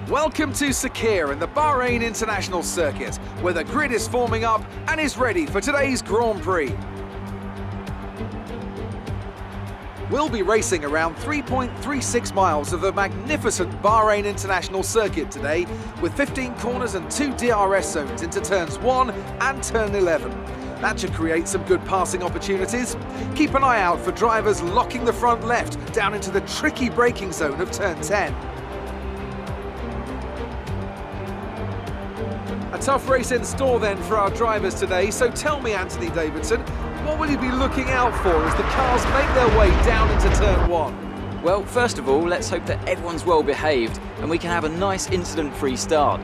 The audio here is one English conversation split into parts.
Welcome to Sakir in the Bahrain International Circuit, where the grid is forming up and is ready for today's Grand Prix. We'll be racing around 3.36 miles of the magnificent Bahrain International Circuit today, with 15 corners and 2 DRS zones into turns 1 and turn 11. That should create some good passing opportunities. Keep an eye out for drivers locking the front left down into the tricky braking zone of turn 10. A tough race in store then for our drivers today, so tell me, Anthony Davidson, what will you be looking out for as the cars make their way down into turn 1? Well, first of all, let's hope that everyone's well behaved and we can have a nice incident-free start.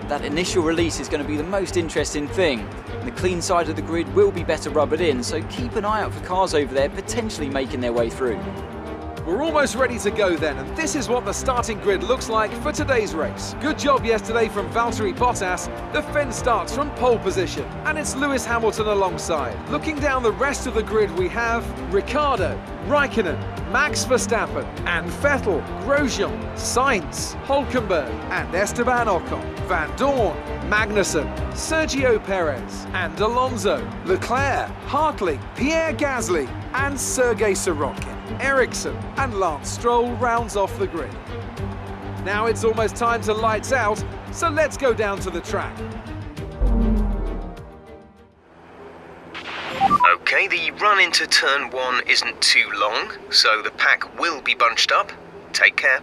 That initial release is going to be the most interesting thing. The clean side of the grid will be better rubbered in, so keep an eye out for cars over there potentially making their way through. We're almost ready to go then, and this is what the starting grid looks like for today's race. Good job yesterday from Valtteri Bottas. The fence starts from pole position, and it's Lewis Hamilton alongside. Looking down the rest of the grid, we have Ricciardo, Raikkonen, Max Verstappen, and Vettel, Grosjean, Sainz, Hülkenberg, and Esteban Ocon, Van Dorn, Magnussen, Sergio Perez, and Alonso, Leclerc, Hartley, Pierre Gasly, and Sergei Sorokin. Ericsson and Lance Stroll rounds off the grid. Now it's almost time to lights out, so let's go down to the track. Okay, the run into turn 1 isn't too long, so the pack will be bunched up. Take care.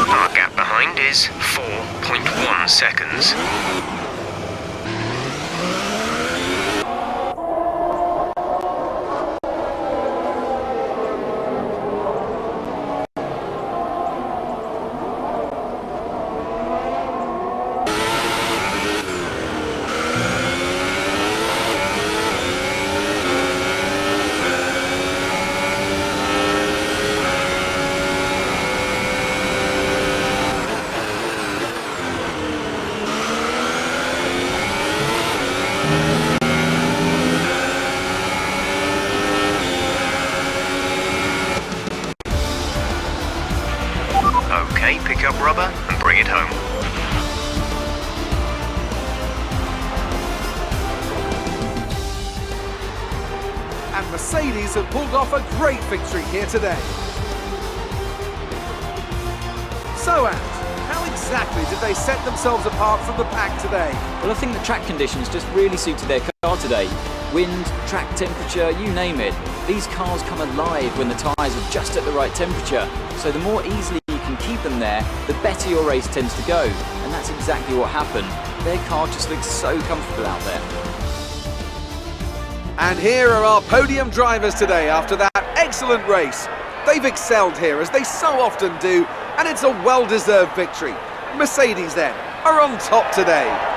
Our gap behind is 4.1 seconds. Okay, pick up rubber and bring it home. And Mercedes have pulled off a great victory here today. So, Ant, how exactly did they set themselves apart from the pack today? Well, I think the track conditions just really suited their car today. Wind, track temperature, you name it. These cars come alive when the tyres are just at the right temperature. So the more easily you can keep them there, the better your race tends to go. And that's exactly what happened. Their car just looks so comfortable out there. And here are our podium drivers today after that excellent race. They've excelled here, as they so often do, and it's a well-deserved victory. Mercedes, then, are on top today.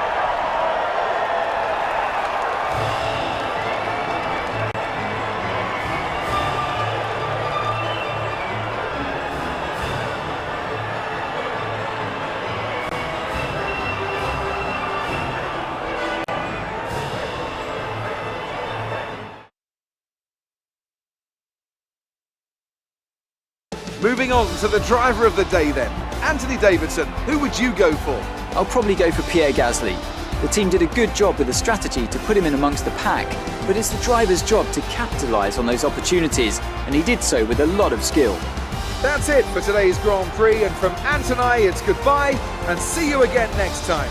Moving on to the driver of the day then. Anthony Davidson, who would you go for? I'll probably go for Pierre Gasly. The team did a good job with the strategy to put him in amongst the pack, but it's the driver's job to capitalise on those opportunities, and he did so with a lot of skill. That's it for today's Grand Prix, and from Ant and I, it's goodbye, and see you again next time.